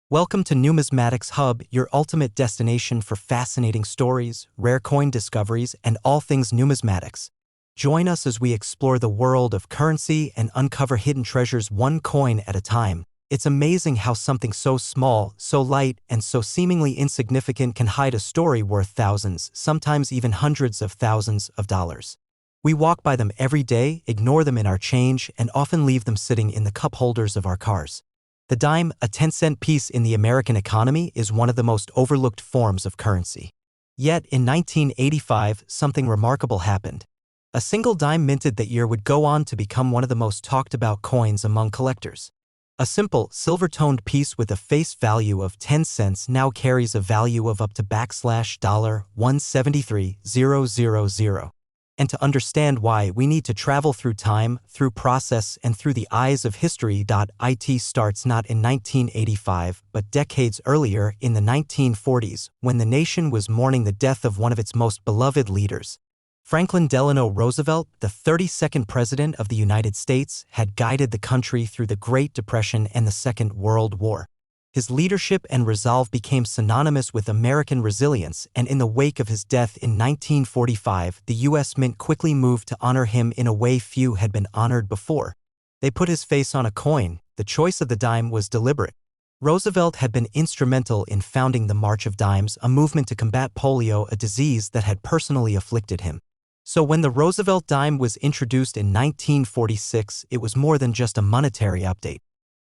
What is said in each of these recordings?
Welcome to Numismatics Hub, your ultimate destination for fascinating stories, rare coin discoveries, and all things numismatics. Join us as we explore the world of currency and uncover hidden treasures one coin at a time. It's amazing how something so small, so light, and so seemingly insignificant can hide a story worth thousands, sometimes even hundreds of thousands of dollars. We walk by them every day, ignore them in our change, and often leave them sitting in the cup holders of our cars. The dime, a 10-cent piece in the American economy, is one of the most overlooked forms of currency. Yet, in 1985, something remarkable happened. A single dime minted that year would go on to become one of the most talked-about coins among collectors. A simple, silver-toned piece with a face value of 10 cents now carries a value of up to $173,000. And to understand why, we need to travel through time, through process, and through the eyes of history. It starts not in 1985, but decades earlier, in the 1940s, when the nation was mourning the death of one of its most beloved leaders. Franklin Delano Roosevelt, the 32nd President of the United States, had guided the country through the Great Depression and the Second World War. His leadership and resolve became synonymous with American resilience, and in the wake of his death in 1945, the U.S. Mint quickly moved to honor him in a way few had been honored before. They put his face on a coin. The choice of the dime was deliberate. Roosevelt had been instrumental in founding the March of Dimes, a movement to combat polio, a disease that had personally afflicted him. So when the Roosevelt dime was introduced in 1946, it was more than just a monetary update.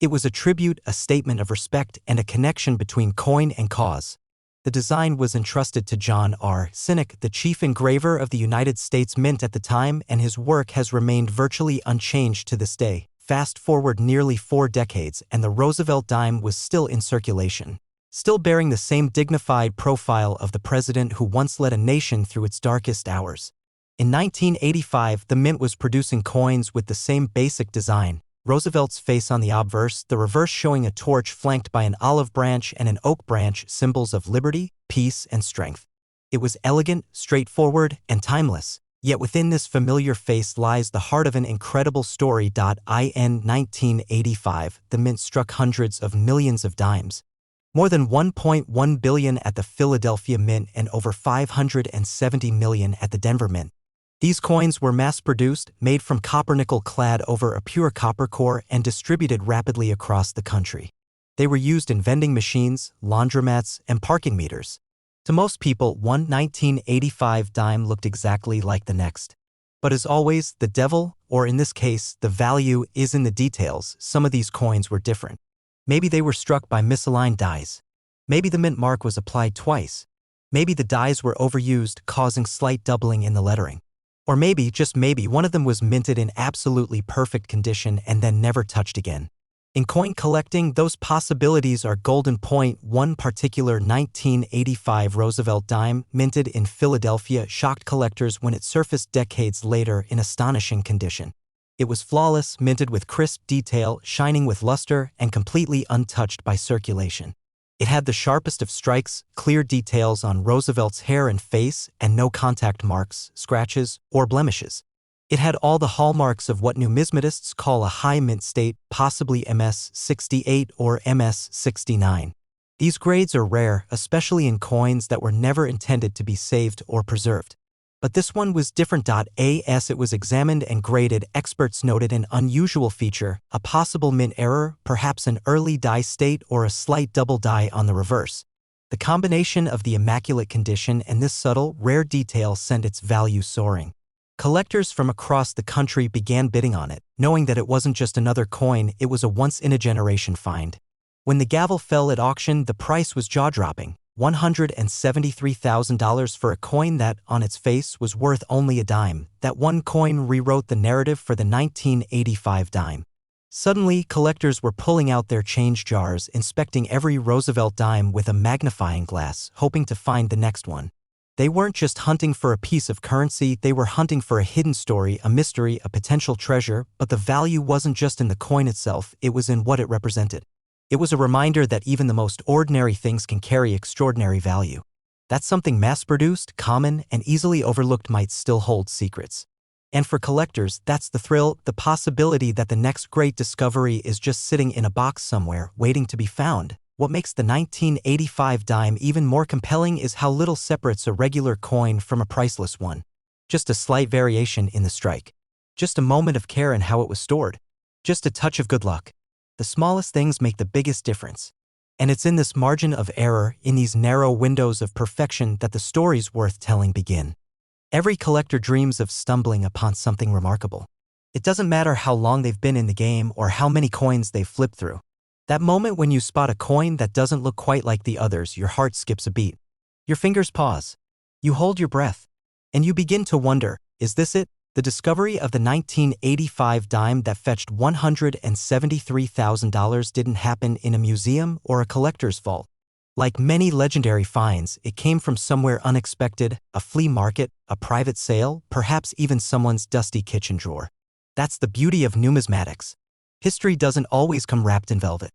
It was a tribute, a statement of respect, and a connection between coin and cause. The design was entrusted to John R. Sinek, the chief engraver of the United States Mint at the time, and his work has remained virtually unchanged to this day. Fast forward nearly 4 decades, and the Roosevelt dime was still in circulation, still bearing the same dignified profile of the president who once led a nation through its darkest hours. In 1985, the Mint was producing coins with the same basic design. Roosevelt's face on the obverse, the reverse showing a torch flanked by an olive branch and an oak branch, symbols of liberty, peace, and strength. It was elegant, straightforward, and timeless. Yet within this familiar face lies the heart of an incredible story. In 1985, the Mint struck hundreds of millions of dimes. More than $1.1 billion at the Philadelphia Mint and over $570 million at the Denver Mint. These coins were mass-produced, made from copper-nickel clad over a pure copper core, and distributed rapidly across the country. They were used in vending machines, laundromats, and parking meters. To most people, one 1985 dime looked exactly like the next. But as always, the devil, or in this case, the value, is in the details. Some of these coins were different. Maybe they were struck by misaligned dies. Maybe the mint mark was applied twice. Maybe the dies were overused, causing slight doubling in the lettering. Or maybe, just maybe, one of them was minted in absolutely perfect condition and then never touched again. In coin collecting, those possibilities are golden. One particular 1985 Roosevelt dime, minted in Philadelphia, shocked collectors when it surfaced decades later in astonishing condition. It was flawless, minted with crisp detail, shining with luster, and completely untouched by circulation. It had the sharpest of strikes, clear details on Roosevelt's hair and face, and no contact marks, scratches, or blemishes. It had all the hallmarks of what numismatists call a high mint state, possibly MS-68 or MS-69. These grades are rare, especially in coins that were never intended to be saved or preserved. But this one was different. As it was examined and graded, experts noted an unusual feature, a possible mint error, perhaps an early die state or a slight double die on the reverse. The combination of the immaculate condition and this subtle, rare detail sent its value soaring. Collectors from across the country began bidding on it, knowing that it wasn't just another coin, it was a once-in-a-generation find. When the gavel fell at auction, the price was jaw-dropping. $173,000 for a coin that, on its face, was worth only a dime. That one coin rewrote the narrative for the 1985 dime. Suddenly, collectors were pulling out their change jars, inspecting every Roosevelt dime with a magnifying glass, hoping to find the next one. They weren't just hunting for a piece of currency, they were hunting for a hidden story, a mystery, a potential treasure, but the value wasn't just in the coin itself, it was in what it represented. It was a reminder that even the most ordinary things can carry extraordinary value. That something mass-produced, common, and easily overlooked might still hold secrets. And for collectors, that's the thrill, the possibility that the next great discovery is just sitting in a box somewhere, waiting to be found. What makes the 1985 dime even more compelling is how little separates a regular coin from a priceless one. Just a slight variation in the strike. Just a moment of care in how it was stored. Just a touch of good luck. The smallest things make the biggest difference. And it's in this margin of error, in these narrow windows of perfection, that the stories worth telling begin. Every collector dreams of stumbling upon something remarkable. It doesn't matter how long they've been in the game or how many coins they've flipped through. That moment when you spot a coin that doesn't look quite like the others, your heart skips a beat. Your fingers pause. You hold your breath. And you begin to wonder, is this it? The discovery of the 1985 dime that fetched $173,000 didn't happen in a museum or a collector's vault. Like many legendary finds, it came from somewhere unexpected, a flea market, a private sale, perhaps even someone's dusty kitchen drawer. That's the beauty of numismatics. History doesn't always come wrapped in velvet.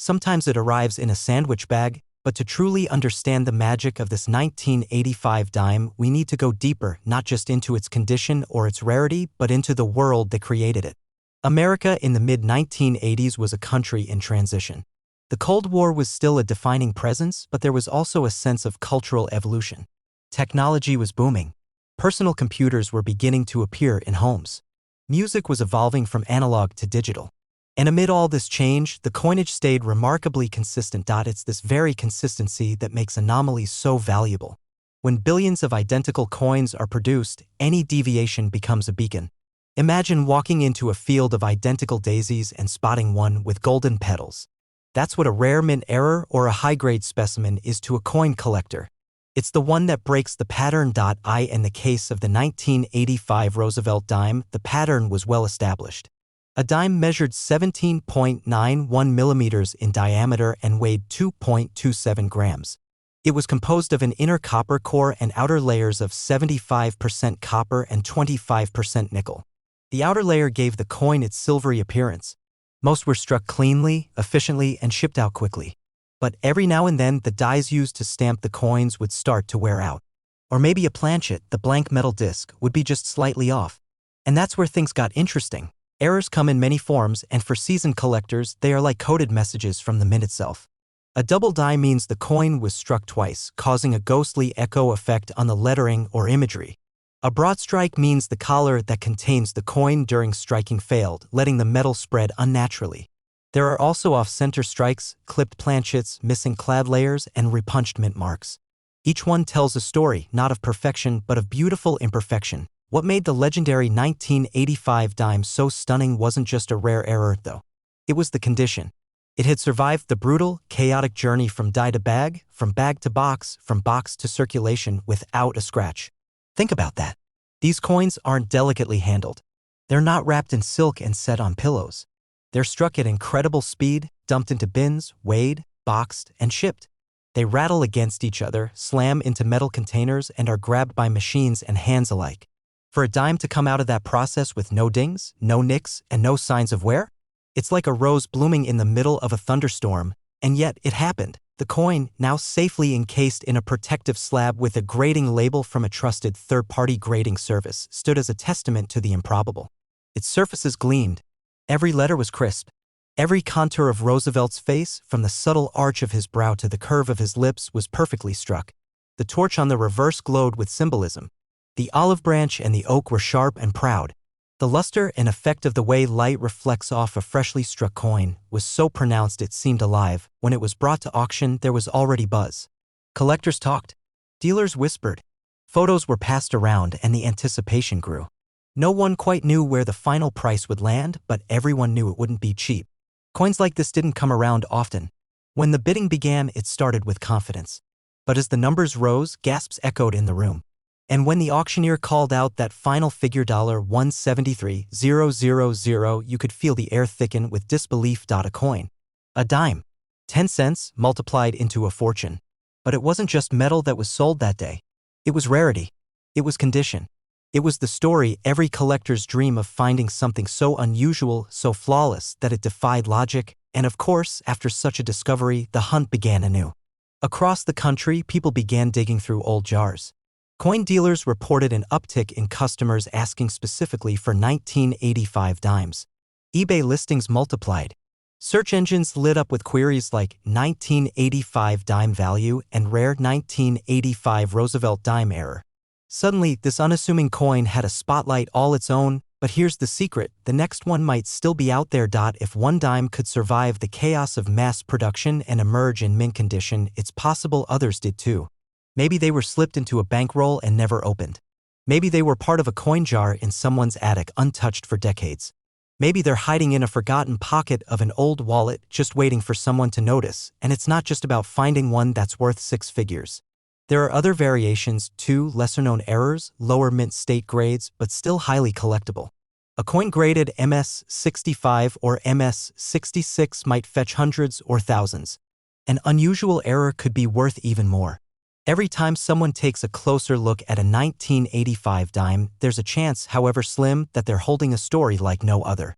Sometimes it arrives in a sandwich bag, but to truly understand the magic of this 1985 dime, we need to go deeper, not just into its condition or its rarity, but into the world that created it. America in the mid-1980s was a country in transition. The Cold War was still a defining presence, but there was also a sense of cultural evolution. Technology was booming. Personal computers were beginning to appear in homes. Music was evolving from analog to digital. And amid all this change, the coinage stayed remarkably consistent. It's this very consistency that makes anomalies so valuable. When billions of identical coins are produced, any deviation becomes a beacon. Imagine walking into a field of identical daisies and spotting one with golden petals. That's what a rare mint error or a high-grade specimen is to a coin collector. It's the one that breaks the pattern. In the case of the 1985 Roosevelt dime, the pattern was well established. A dime measured 17.91 millimeters in diameter and weighed 2.27 grams. It was composed of an inner copper core and outer layers of 75% copper and 25% nickel. The outer layer gave the coin its silvery appearance. Most were struck cleanly, efficiently, and shipped out quickly. But every now and then, the dies used to stamp the coins would start to wear out. Or maybe a planchet, the blank metal disc, would be just slightly off. And that's where things got interesting. Errors come in many forms, and for seasoned collectors, they are like coded messages from the mint itself. A double die means the coin was struck twice, causing a ghostly echo effect on the lettering or imagery. A broad strike means the collar that contains the coin during striking failed, letting the metal spread unnaturally. There are also off-center strikes, clipped planchets, missing clad layers, and repunched mint marks. Each one tells a story, not of perfection, but of beautiful imperfection. What made the legendary 1985 dime so stunning wasn't just a rare error, though. It was the condition. It had survived the brutal, chaotic journey from die to bag, from bag to box, from box to circulation without a scratch. Think about that. These coins aren't delicately handled. They're not wrapped in silk and set on pillows. They're struck at incredible speed, dumped into bins, weighed, boxed, and shipped. They rattle against each other, slam into metal containers, and are grabbed by machines and hands alike. For a dime to come out of that process with no dings, no nicks, and no signs of wear? It's like a rose blooming in the middle of a thunderstorm, and yet it happened. The coin, now safely encased in a protective slab with a grading label from a trusted third-party grading service, stood as a testament to the improbable. Its surfaces gleamed. Every letter was crisp. Every contour of Roosevelt's face, from the subtle arch of his brow to the curve of his lips, was perfectly struck. The torch on the reverse glowed with symbolism. The olive branch and the oak were sharp and proud. The luster and effect of the way light reflects off a freshly struck coin was so pronounced it seemed alive. When it was brought to auction, there was already buzz. Collectors talked. Dealers whispered. Photos were passed around and the anticipation grew. No one quite knew where the final price would land, but everyone knew it wouldn't be cheap. Coins like this didn't come around often. When the bidding began, it started with confidence. But as the numbers rose, gasps echoed in the room. And when the auctioneer called out that final figure $173,000, you could feel the air thicken with disbelief. A coin. A dime. 10 cents multiplied into a fortune. But it wasn't just metal that was sold that day. It was rarity. It was condition. It was the story, every collector's dream of finding something so unusual, so flawless, that it defied logic. And of course, after such a discovery, the hunt began anew. Across the country, people began digging through old jars. Coin dealers reported an uptick in customers asking specifically for 1985 dimes. eBay listings multiplied. Search engines lit up with queries like 1985 dime value and rare 1985 Roosevelt dime error. Suddenly, this unassuming coin had a spotlight all its own, but here's the secret, the next one might still be out there. If one dime could survive the chaos of mass production and emerge in mint condition, it's possible others did too. Maybe they were slipped into a bankroll and never opened. Maybe they were part of a coin jar in someone's attic untouched for decades. Maybe they're hiding in a forgotten pocket of an old wallet just waiting for someone to notice, and it's not just about finding one that's worth 6 figures. There are other variations too, lesser-known errors, lower mint state grades, but still highly collectible. A coin graded MS-65 or MS-66 might fetch hundreds or thousands. An unusual error could be worth even more. Every time someone takes a closer look at a 1985 dime, there's a chance, however slim, that they're holding a story like no other.